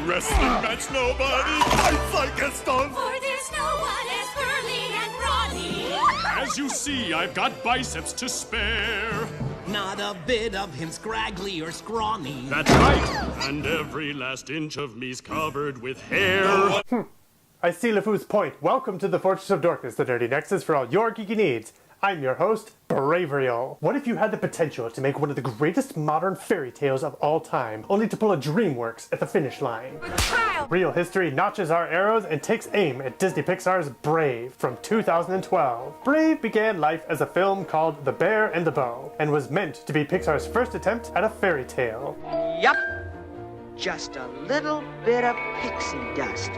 Wrestling match, nobody fights like Gaston. For there's no one as burly and brawny. As you see, I've got biceps to spare. Not a bit of him scraggly or scrawny. That's right. And every last inch of me's covered with hair. I see LeFou's point. Welcome to the Fortress of Dorkness, the dirty nexus for all your geeky needs. I'm your host, Braverial. What if you had the potential to make one of the greatest modern fairy tales of all time, only to pull a DreamWorks at the finish line? Real history notches our arrows and takes aim at Disney Pixar's Brave from 2012. Brave began life as a film called The Bear and the Bow, and was meant to be Pixar's first attempt at a fairy tale. Yup. Just a little bit of pixie dust.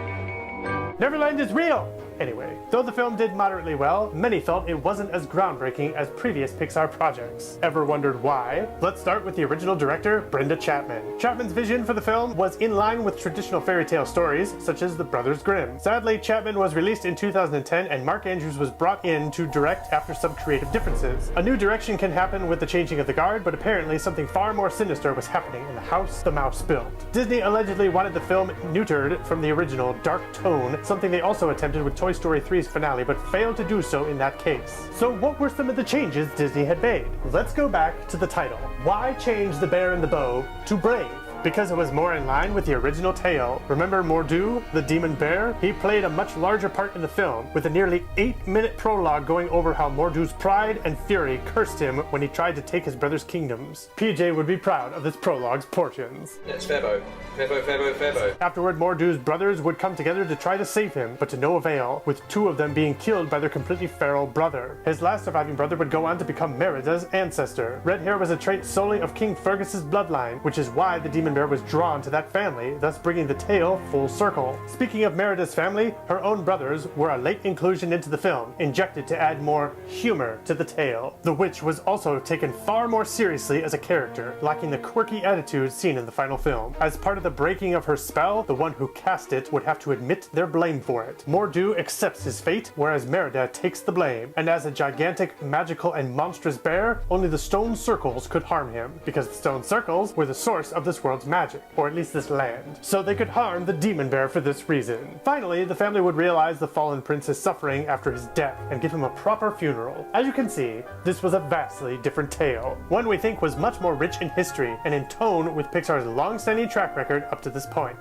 Neverland is real! Anyway, though the film did moderately well, many felt it wasn't as groundbreaking as previous Pixar projects. Ever wondered why? Let's start with the original director, Brenda Chapman. Chapman's vision for the film was in line with traditional fairy tale stories, such as The Brothers Grimm. Sadly, Chapman was released in 2010 and Mark Andrews was brought in to direct after some creative differences. A new direction can happen with the changing of the guard, but apparently something far more sinister was happening in the house the mouse built. Disney allegedly wanted the film neutered from the original dark tone, something they also attempted with Toy Story 3's finale, but failed to do so in that case. So what were some of the changes Disney had made? Let's go back to the title. Why change The Bear and the Bow to Brave? Because it was more in line with the original tale. Remember Mor'du, the demon bear? He played a much larger part in the film, with a nearly 8-minute prologue going over how Mor'du's pride and fury cursed him when he tried to take his brother's kingdoms. PJ would be proud of this prologue's portions. It's Febo. Febo. Afterward, Mor'du's brothers would come together to try to save him, but to no avail, with 2 of them being killed by their completely feral brother. His last surviving brother would go on to become Merida's ancestor. Red hair was a trait solely of King Fergus's bloodline, which is why the demon bear was drawn to that family, thus bringing the tale full circle. Speaking of Merida's family, her own brothers were a late inclusion into the film, injected to add more humor to the tale. The witch was also taken far more seriously as a character, lacking the quirky attitude seen in the final film. As part of the breaking of her spell, the one who cast it would have to admit their blame for it. Mor'du accepts his fate, whereas Merida takes the blame, and as a gigantic, magical, and monstrous bear, only the stone circles could harm him, because the stone circles were the source of this world's magic, or at least this land. So they could harm the demon bear for this reason. Finally, the family would realize the fallen prince's suffering after his death, and give him a proper funeral. As you can see, this was a vastly different tale, one we think was much more rich in history, and in tone with Pixar's long-standing track record up to this point.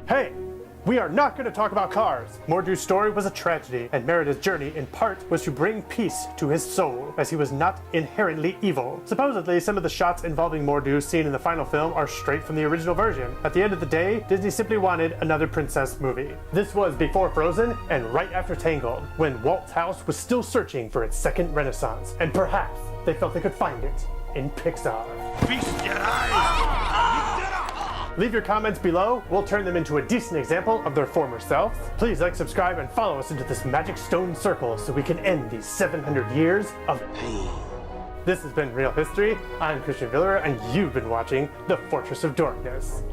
Hey! We are not going to talk about cars. Mor'du's story was a tragedy, and Merida's journey, in part, was to bring peace to his soul, as he was not inherently evil. Supposedly, some of the shots involving Mor'du seen in the final film are straight from the original version. At the end of the day, Disney simply wanted another princess movie. This was before Frozen, and right after Tangled, when Walt's house was still searching for its second renaissance, and perhaps they felt they could find it in Pixar. Feast your eyes! Leave your comments below. We'll turn them into a decent example of their former selves. Please like, subscribe, and follow us into this magic stone circle so we can end these 700 years of pain. This has been Real History. I'm Christian Villerer, and you've been watching The Fortress of Dorkness.